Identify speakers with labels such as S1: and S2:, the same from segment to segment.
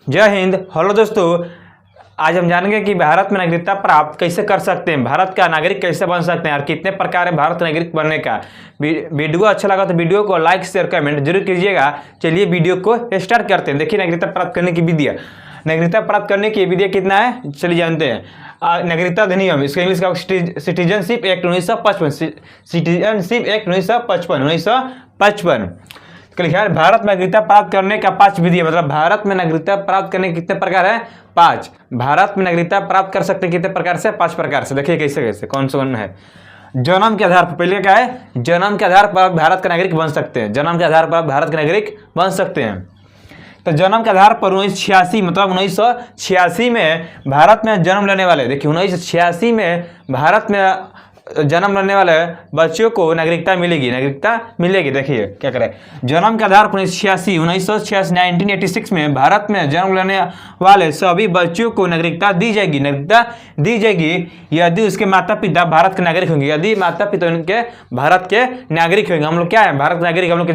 S1: जय हिंद। हेलो दोस्तों, आज हम जानेंगे कि भारत में नागरिकता प्राप्त कैसे कर सकते हैं, भारत का नागरिक कैसे बन सकते हैं और कितने प्रकार है भारत नागरिक बनने का। वीडियो अच्छा लगा तो वीडियो को लाइक शेयर कमेंट जरूर कीजिएगा। चलिए वीडियो को स्टार्ट करते हैं। देखिए नागरिकता प्राप्त करने की विधियाँ। नागरिकता प्राप्त करने की विधियाँ कितना है चलिए जानते हैं। नागरिकता अधिनियम, इसका इंग्लिश का सिटीजनशिप एक्ट 1955, सिटीजनशिप एक्ट 1955 लिखा है भारत में नागरिकता प्राप्त करने का 5 विधि है। मतलब भारत में नागरिकता प्राप्त करने के कितने प्रकार है? 5। भारत में नागरिकता प्राप्त कर सकते हैं कितने प्रकार से? 5 प्रकार से। देखिए कैसे कैसे कौन सा है। जन्म के आधार पर, पहले क्या है? जन्म के आधार पर भारत का नागरिक बन सकते हैं। जन्म के आधार पर भारत के नागरिक बन सकते हैं। तो जन्म के आधार पर 1986 मतलब 1986 में भारत में जन्म लेने वाले, देखिए 1986 में भारत में जन्म लेने वाले बच्चों को नागरिकता मिलेगी। नागरिकता मिलेगी। देखिए क्या करें। जन्म के आधार पर 1986 में भारत में जन्म लेने वाले सभी बच्चों को नागरिकता दी जाएगी। नागरिकता दी जाएगी यदि उसके माता पिता भारत के नागरिक होंगे। यदि माता पिता उनके भारत के नागरिक होंगे। हम लोग क्या है? भारत नागरिक। हम लोग का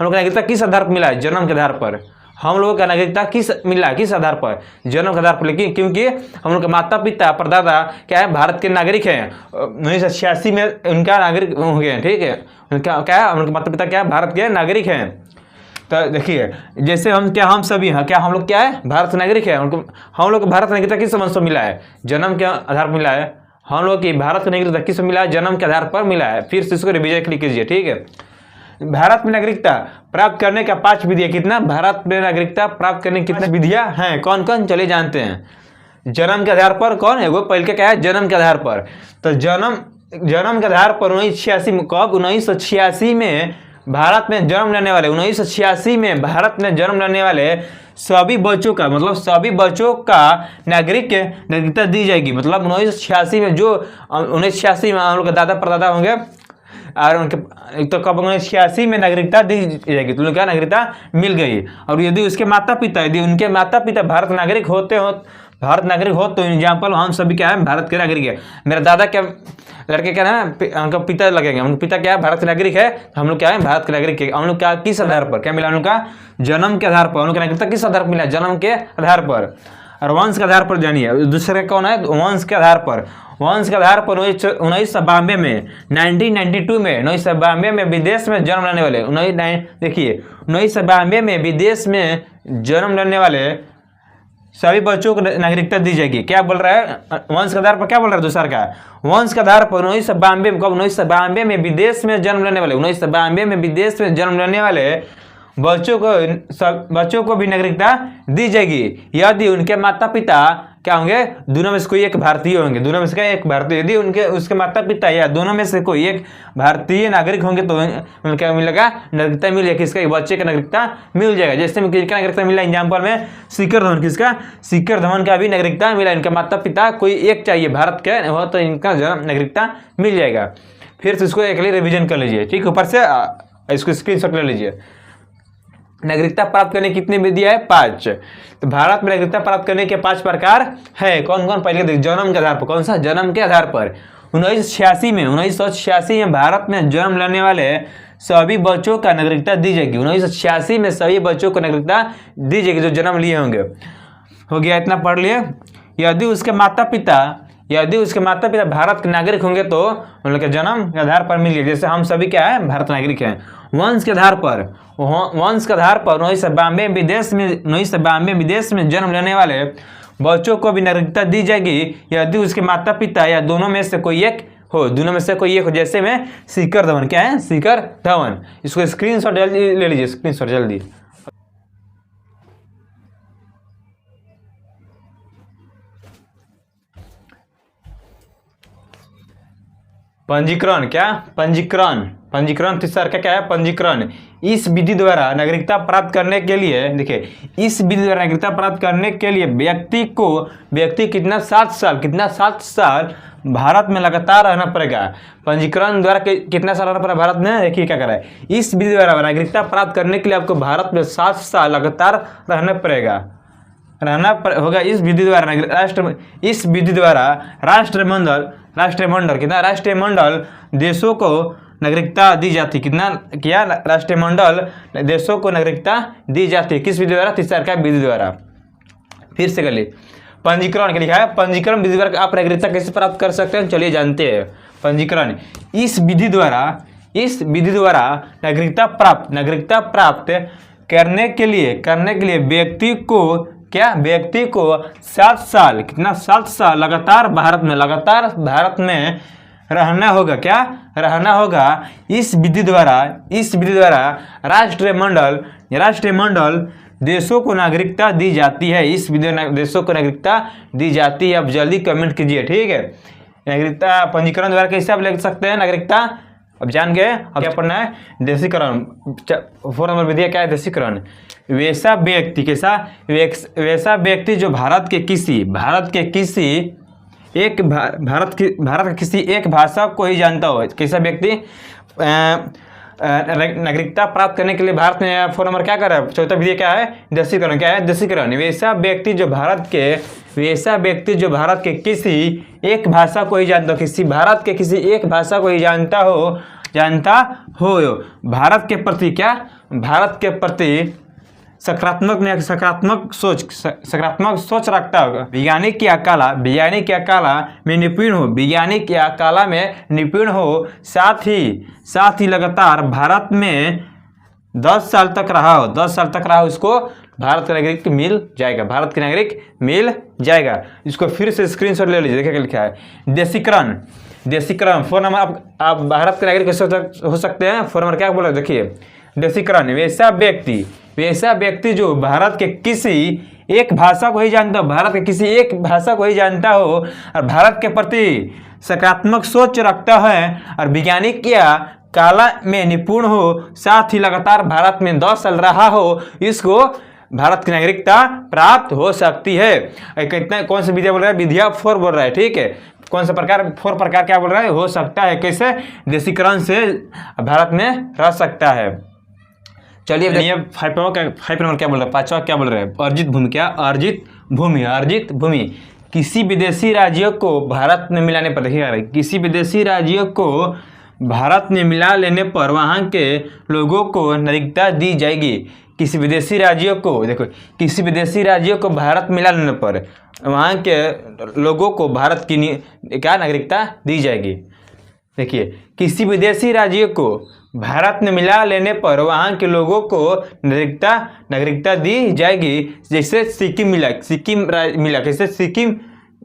S1: नागरिकता किस आधार पर मिला है? जन्म के आधार पर। हम लोगों का नागरिकता किस मिला है? किस आधार पर? जन्म के आधार पर। लेकिन क्योंकि हम लोग के माता पिता परदादा क्या है? भारत के नागरिक हैं। 1986 में उनका नागरिक हो गए। ठीक है, उनका क्या है? हम लोग के माता पिता क्या है? भारत के नागरिक हैं। तो देखिए जैसे हम क्या, हम सभी हैं क्या, हम लोग क्या है? भारत के नागरिक है। हम लोग को भारत नागरिकता किस संबंध से मिला है? जन्म के आधार पर मिला है। हम लोग की भारत का नागरिकता किस मिला है? जन्म के आधार पर मिला है। फिर से इसको रिविजन क्लिक कीजिए। ठीक है, भारत में नागरिकता प्राप्त करने का 5 विधियां। कितना? भारत में नागरिकता प्राप्त करने की कितनी विधियां हैं? कौन कौन चले जानते हैं। जन्म के आधार पर कौन है वो? पहले क्या है? जन्म के आधार पर। तो जन्म के आधार पर 1986 कब? 1986 में भारत में जन्म लेने वाले 1986 में भारत में जन्म लेने वाले सभी बच्चों का, मतलब सभी बच्चों का नागरिकता दी जाएगी। मतलब 1986 में जो 1986 में हम लोग के दादा परदादा होंगे और उनके तो कब 1986 में नागरिकता दी जाएगी। तो उनका नागरिकता मिल गई। और यदि उसके माता पिता, यदि उनके माता पिता भारत नागरिक हो तो एग्जाम्पल हम सभी क्या है? भारत के नागरिक है। मेरा दादा क्या लड़के क्या है? उनका पिता लगेंगे। उनका पिता क्या है? भारत के नागरिक है। हम लोग क्या है? भारत के नागरिक है। हम लोग क्या किस आधार पर क्या मिला? उनका जन्म के आधार पर। उनका नागरिकता किस आधार पर मिला? जन्म के आधार पर। और वंश के आधार पर जानिए दूसरे कौन है? वंश के आधार पर। वंश के आधार पर 1992 में 1992 में विदेश में जन्म लेने वाले देखिए 1992 में विदेश में जन्म लेने वाले सभी बच्चों को नागरिकता दी जाएगी। क्या बोल रहा है? वंश के आधार पर क्या बोल रहा है? दूसरा का वंश के आधार पर 1992 में कब? 1992 में विदेश में जन्म लेने वाले 1992 में विदेश में जन्म लेने वाले बच्चों को भी नागरिकता दी जाएगी यदि उनके माता पिता क्या होंगे? दोनों में से कोई एक भारतीय होंगे। दोनों में से क्या? एक भारतीय। यदि उसके माता पिता या दोनों में से कोई एक भारतीय नागरिक होंगे तो उनका मिलेगा नागरिकता मिल जाएगी। किसका? बच्चे का नागरिकता मिल जाएगा। जैसे में किसका नागरिकता मिला? एग्जाम्पल में शिखर धवन। किसका? शिखर धवन का भी नागरिकता मिला। इनका माता पिता कोई एक चाहिए भारत के हो तो इनका नागरिकता मिल जाएगा। फिर से इसको एक रिविजन कर लीजिए। ठीक, ऊपर से इसको स्क्रीनशॉट ले लीजिए। नागरिकता प्राप्त करने की कितनी विधियां है? 5। तो भारत में नागरिकता प्राप्त करने के 5 प्रकार है। कौन कौन? पहले देख, जन्म के आधार पर। कौन सा? जन्म के आधार पर। 1986 में भारत में जन्म लेने वाले सभी बच्चों का नागरिकता दी जाएगी। 1986 में सभी बच्चों को नागरिकता दी जाएगी जो जन्म लिए होंगे। हो गया, इतना पढ़ लिए। यदि उसके माता पिता भारत के नागरिक होंगे तो उन लोग के जन्म के आधार पर मिल गया। जैसे हम सभी क्या है? भारत नागरिक हैं। वंश के आधार पर 1992 विदेश में जन्म लेने वाले बच्चों को भी नागरिकता दी जाएगी यदि उसके माता पिता या दोनों में से कोई एक हो। दोनों में से कोई एक हो। जैसे में शिखर धवन। क्या है? शिखर धवन। इसको स्क्रीनशॉट जल्दी ले लीजिए। स्क्रीनशॉट जल्दी। पंजीकरण। क्या? पंजीकरण तीसरा क्या है? पंजीकरण। इस विधि द्वारा नागरिकता प्राप्त करने के लिए, देखिए इस विधि द्वारा नागरिकता प्राप्त करने के लिए व्यक्ति कितना 7 साल भारत में लगातार रहना पड़ेगा। पंजीकरण द्वारा कितना साल रहना पड़ेगा भारत में? देखिए क्या कर रहा है। इस विधि द्वारा नागरिकता प्राप्त करने के लिए आपको भारत में 7 साल लगातार रहना पड़ेगा। होगा इस विधि द्वारा राष्ट्रमंडल देशों को नागरिकता दी जाती। कितना किया? राष्ट्रमंडल देशों को नागरिकता दी जाती। किस विधि द्वारा? तीसरा का विधि द्वारा। फिर से कर ली, पंजीकरण के लिखा है, पंजीकरण विधि द्वारा आप नागरिकता कैसे प्राप्त कर सकते हैं, चलिए जानते हैं। पंजीकरण, इस विधि द्वारा नागरिकता प्राप्त करने के लिए व्यक्ति को 7 साल, कितना 7 साल लगातार भारत में रहना होगा, क्या रहना होगा। इस विधि द्वारा राष्ट्रमंडल देशों को नागरिकता दी जाती है। इस विधि देशों को नागरिकता दी जाती है। अब जल्दी कमेंट कीजिए, ठीक है। नागरिकता पंजीकरण द्वारा कैसे आप ले सकते हैं नागरिकता, अब जान गए। अब क्या पढ़ना है, देशीकरण। 4 नंबर विधि क्या है, देशीकरण। वैसा व्यक्ति जो भारत के किसी एक भाषा को ही जानता हो। कैसा व्यक्ति नागरिकता प्राप्त करने के लिए भारत में 4 नंबर क्या कर रहा है, चौथा विधि क्या है, देशीकरण। क्या है, देशीकरण। वैसा व्यक्ति जो भारत के किसी एक भाषा को ही जानता हो, भारत के किसी एक भाषा को ही जानता हो भारत के प्रति सकारात्मक सोच रखता होगा। वैज्ञानिक या कला में निपुण हो, साथ ही लगातार भारत में 10 साल तक रहा हो, उसको भारत का नागरिक मिल जाएगा। इसको फिर से स्क्रीनशॉट ले लीजिए, देखिए क्या लिखा है, देशीकरण। 4 नंबर आप भारत के नागरिक हो सकते हैं। 4 नंबर क्या बोला, देखिए, देशीकरण। वैसा व्यक्ति जो भारत के किसी एक भाषा को ही जानता हो, और भारत के प्रति सकारात्मक सोच रखता है, और वैज्ञानिक या कला में निपुण हो, साथ ही लगातार भारत में 10 साल रहा हो, इसको भारत की नागरिकता प्राप्त हो सकती है। कितना, कौन सा विधिया बोल रहा है, विधिया 4 बोल रहा है, ठीक है। कौन सा प्रकार, 4 प्रकार क्या बोल रहा है, हो सकता है। कैसे, देशीकरण से भारत में रह सकता है। चलिए 5 नंबर क्या बोल रहा है, 5वां क्या बोल रहा है, अर्जित भूमि। क्या, अर्जित भूमि। किसी विदेशी राज्य को भारत में मिलाने पर, देखिए, किसी विदेशी राज्य को भारत में मिला लेने पर वहाँ के लोगों को नागरिकता दी जाएगी। किसी विदेशी राज्य को भारत मिला लेने पर वहाँ के लोगों को भारत की क्या नागरिकता दी जाएगी। देखिए, किसी विदेशी राज्य को भारत में मिला लेने पर वहाँ के लोगों को नागरिकता दी जाएगी। जैसे सिक्किम मिला, कैसे सिक्किम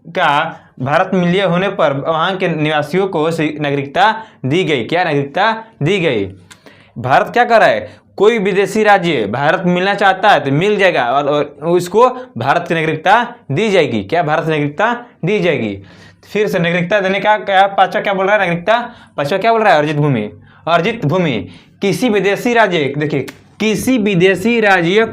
S1: का भारत में विलय होने पर वहाँ के निवासियों को नागरिकता दी गई। क्या, नागरिकता दी गई। भारत क्या कर रहा है, कोई विदेशी राज्य भारत मिलना चाहता है तो मिल जाएगा, और उसको भारत की नागरिकता दी जाएगी। क्या, भारत की नागरिकता दी जाएगी। फिर से नागरिकता देने का क्या, 5वां क्या बोल रहा है, नागरिकता 5वां क्या बोल रहा है, अर्जित भूमि। किसी विदेशी राज्य, देखिए, किसी विदेशी राज्य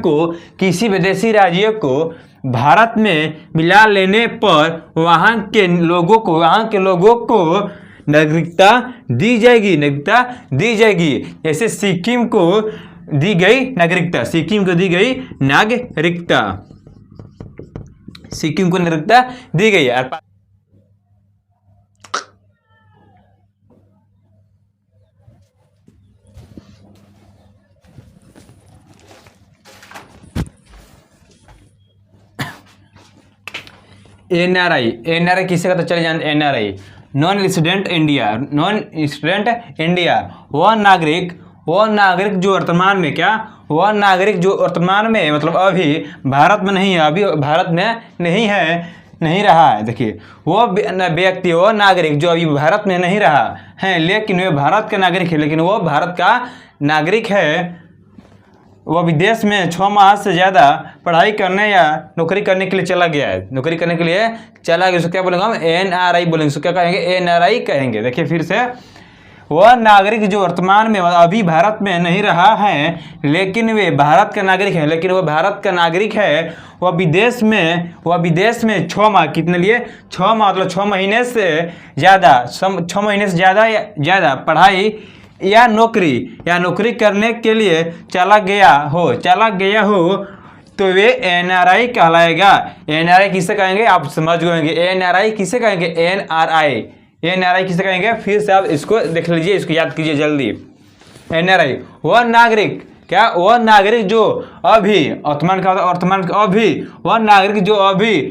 S1: को भारत में मिला लेने पर वहाँ के लोगों को नागरिकता दी जाएगी। जैसे सिक्किम को दी गई नागरिकता, दी गई। एनआरआई किसे कहते, चले जान। NRI, non resident India. वह नागरिक जो वर्तमान में मतलब अभी भारत में नहीं रहा है। देखिए, वो नागरिक जो अभी भारत में नहीं रहा है, लेकिन वह भारत का नागरिक है, वह विदेश में 6 माह से ज़्यादा पढ़ाई करने या नौकरी करने के लिए चला गया है। उसको क्या बोलेंगे हम, एनआरआई बोलेंगे। उसको क्या कहेंगे, एनआरआई कहेंगे। देखिए फिर से, वह नागरिक जो वर्तमान में अभी भारत में नहीं रहा है, लेकिन वह भारत का नागरिक है, वह विदेश में 6 माह, कितने लिए, 6 माह मतलब 6 महीने से ज़्यादा पढ़ाई या नौकरी करने के लिए चला गया हो तो वे एनआरआई कहलाएगा। एनआरआई किसे कहेंगे, आप समझ गए। एनआरआई किसे कहेंगे, एनआरआई किसे कहेंगे, फिर से आप इसको देख लीजिए, इसको याद कीजिए जल्दी। एनआरआई, वह नागरिक क्या वह नागरिक जो अभी वर्तमान का वर्तमान अभी वह नागरिक जो अभी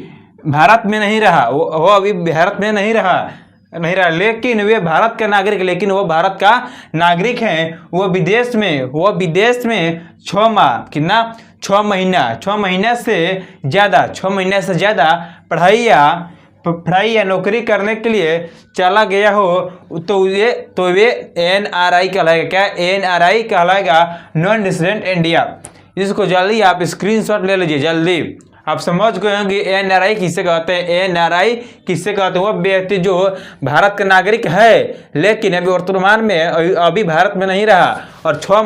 S1: भारत में नहीं रहा, वो अभी भारत में नहीं रहा लेकिन वे भारत का नागरिक, लेकिन वो भारत का नागरिक हैं, वो विदेश में 6 माह कितना 6 महीना से ज़्यादा पढ़ाई या नौकरी करने के लिए चला गया हो तो वे NRI कहलाएगा। क्या NRI कहलाएगा, नॉन रेजिडेंट इंडिया। इसको जल्दी आप स्क्रीनशॉट ले लीजिए, जल्दी आप समझ गए होंगे NRI किसे कहते हैं। NRI किसे कहते हैं, वो व्यक्ति जो भारत का नागरिक है लेकिन अभी वर्तमान में अभी भारत में नहीं रहा और 6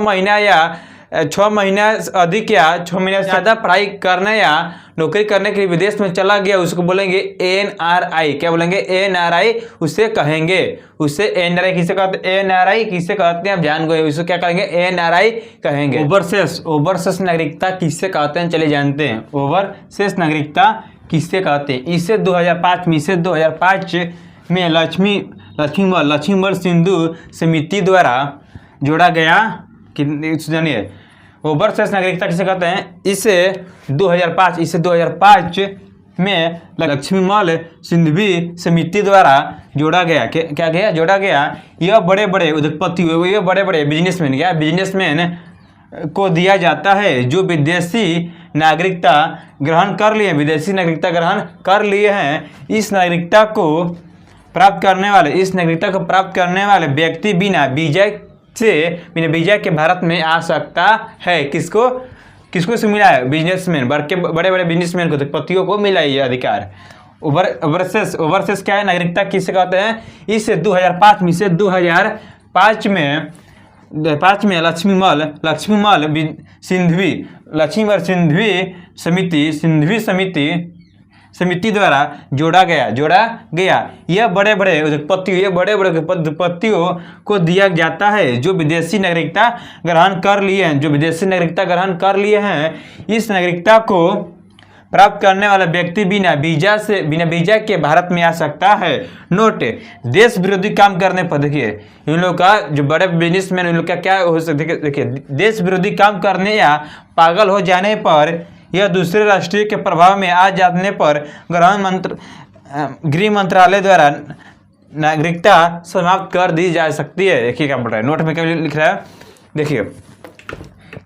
S1: महीना अधिक या 6 महीने से ज़्यादा पढ़ाई करने या नौकरी करने के लिए विदेश में चला गया, उसको बोलेंगे NRI। क्या बोलेंगे, NRI उसे कहेंगे। उसे NRI किसे कहते हैं, NRI किसे कहते हैं आप जान गए, उसको क्या कहेंगे, NRI कहेंगे। ओवरसेस नागरिकता किसे कहते हैं, चलिए जानते हैं। ओवरसेस नागरिकता किसे कहते हैं, इसे 2005 में लक्ष्मीमल सिंधु समिति द्वारा जोड़ा गया। जानिए ओवरसेस नागरिकता किसे कहते हैं, इसे 2005 में लक्ष्मीमल सिंधु समिति द्वारा जोड़ा गया। क्या जोड़ा गया, यह बड़े बड़े उद्योगपति, यह बड़े बड़े बिजनेसमैन को दिया जाता है जो विदेशी नागरिकता ग्रहण कर लिए हैं। इस नागरिकता को प्राप्त करने वाले व्यक्ति बिना वीजा के भारत में आ सकता है। किसको मिला है, बिजनेसमैन, बड़े बड़े बिजनेसमैन को, उद्योगपतियों को मिला ये अधिकार। ओवरसेस क्या है, नागरिकता किसे कहते हैं, इसे 2005 में लक्ष्मीमल समिति द्वारा जोड़ा गया। यह बड़े बड़े उद्योगपतियों को दिया जाता है जो विदेशी नागरिकता ग्रहण कर लिए हैं। इस नागरिकता को प्राप्त करने वाला व्यक्ति बिना वीजा के भारत में आ सकता है। नोट, देश विरोधी काम करने पर, देखिए इन लोग का जो बड़े बिजनेसमैन, इन लोग का क्या हो सकता है, देखिए देश विरोधी काम करने या पागल हो जाने पर यह दूसरे राष्ट्रीय के प्रभाव में आ जाने पर गृह मंत्रालय द्वारा नागरिकता समाप्त कर दी जा सकती है। देखिए क्या बोल रहा है, नोट में क्या लिख रहा है, देखिए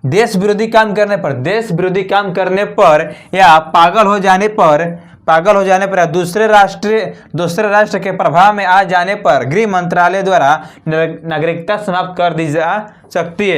S1: देश विरोधी काम करने पर या पागल हो जाने पर दूसरे राष्ट्र के प्रभाव में आ जाने पर गृह मंत्रालय द्वारा नागरिकता समाप्त कर दी जा सकती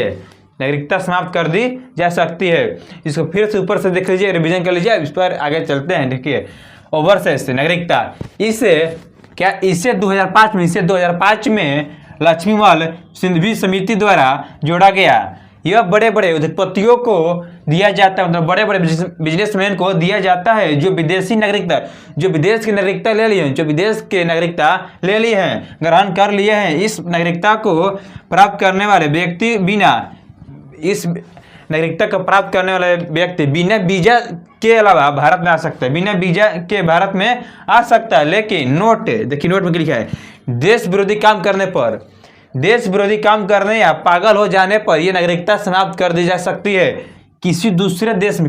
S1: है। इसको फिर से ऊपर से देख लीजिए, रिवीजन कर लीजिए, इस पर आगे चलते हैं। देखिए ओवरसेस नागरिकता, इसे 2005 में लक्ष्मीमल सिंधु समिति द्वारा जोड़ा गया। यह बड़े बड़े उद्योगपतियों को दिया जाता है, मतलब बड़े बड़े बिजनेसमैन को दिया जाता है जो विदेश की नागरिकता ले ली हैं, ग्रहण कर लिए हैं। इस नागरिकता को प्राप्त करने वाले व्यक्ति बिना वीजा के अलावा भारत में आ सकता है, बिना वीजा के भारत में आ सकता है। लेकिन नोट, देखिए नोट में लिखा है, देश विरोधी काम करने या पागल हो जाने पर यह नागरिकता समाप्त कर दी जा सकती है। किसी दूसरे देश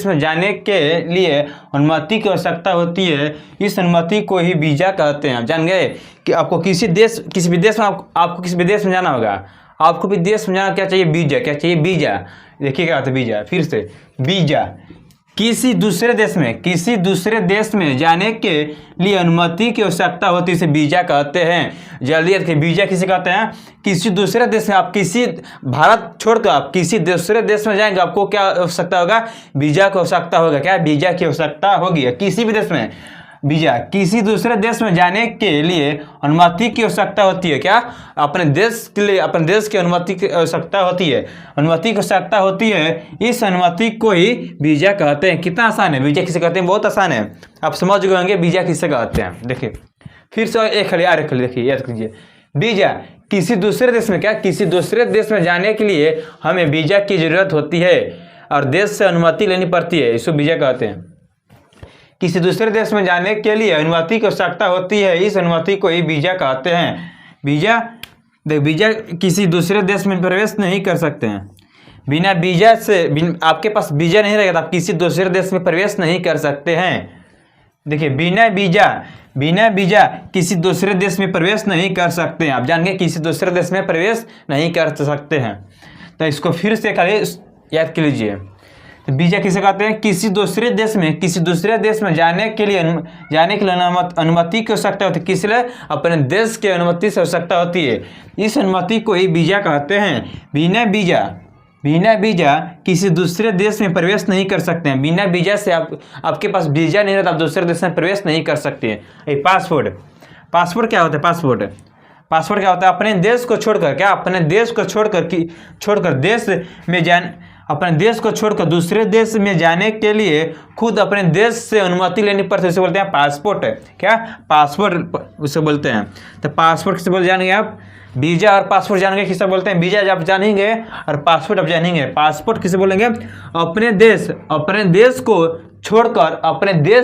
S1: में जाने के लिए अनुमति की आवश्यकता होती है, इस अनुमति को ही वीजा कहते हैं। आप जान गए कि आपको किसी विदेश में जाना होगा, आपको विदेश में जाना क्या चाहिए, वीजा। देखिए क्या होता है वीजा, फिर से वीजा, किसी दूसरे देश में जाने के लिए अनुमति की आवश्यकता होती है, इसे वीजा कहते हैं। जल्दी देखिए, वीजा किसे कहते हैं, किसी दूसरे देश में, आप किसी भारत छोड़कर आप किसी दूसरे देश में जाएंगे, आपको क्या आवश्यकता होगा, वीजा की आवश्यकता होगा। क्या वीजा की आवश्यकता होगी, किसी भी देश में वीजा, किसी दूसरे देश में जाने के लिए अनुमति की आवश्यकता होती है। क्या अपने देश के लिए, अपने देश की अनुमति की आवश्यकता होती है, इस अनुमति को ही वीजा कहते हैं। कितना आसान है, वीजा किसे कहते हैं, बहुत आसान है, आप समझ गए होंगे वीजा किसे कहते हैं। देखिए फिर से एक खली देखिए, याद कीजिए, वीजा किसी दूसरे देश में जाने के लिए हमें वीजा की जरूरत होती है और देश से अनुमति लेनी पड़ती है, इसको वीजा कहते हैं। किसी दूसरे देश में जाने के लिए अनुमति की आवश्यकता होती है, इस अनुमति को ही वीजा कहते हैं। वीजा किसी दूसरे देश में प्रवेश नहीं कर सकते हैं, बिना वीजा से आपके पास वीजा नहीं रहेगा तो आप किसी दूसरे देश में प्रवेश नहीं कर सकते हैं। देखिए बिना वीजा किसी दूसरे देश में प्रवेश नहीं कर सकते हैं। आप जान गए किसी दूसरे देश में प्रवेश नहीं कर सकते हैं। तो इसको फिर से करिए, याद कर लीजिए। तो वीजा किसे कहते हैं? किसी दूसरे देश में जाने के लिए अनुमति की आवश्यकता होती है। किस लिए? अपने देश की अनुमति से आवश्यकता होती है। इस अनुमति को ही वीजा कहते हैं। बिना वीजा किसी दूसरे देश में प्रवेश नहीं कर सकते हैं। बिना वीजा से आपके पास वीजा नहीं रहता, आप दूसरे देश में प्रवेश नहीं कर सकते हैं। पासपोर्ट क्या होता है? पासपोर्ट क्या होता है? अपने देश को छोड़कर दूसरे देश में जाने के लिए खुद अपने देश से अनुमति लेनी पड़ती है। उसे बोलते हैं पासपोर्ट। क्या? पासपोर्ट उसे बोलते हैं। तो पासपोर्ट किसे बोलते जानेंगे आप? वीजा और पासपोर्ट जानेंगे किसे बोलते हैं? वीजा आप जानेंगे और पासपोर्ट आप जानेंगे। पासपोर्ट किसे बोलेंगे? अपने देश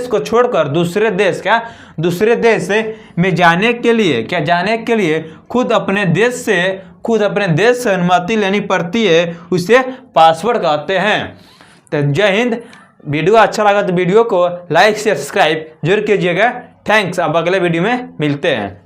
S1: को छोड़कर दूसरे देश में जाने के लिए खुद अपने देश से अनुमति लेनी पड़ती है। उसे पासपोर्ट कहते हैं। तो जय हिंद। वीडियो अच्छा लगा तो वीडियो को लाइक शेयर सब्सक्राइब जरूर कीजिएगा। थैंक्स। अब अगले वीडियो में मिलते हैं।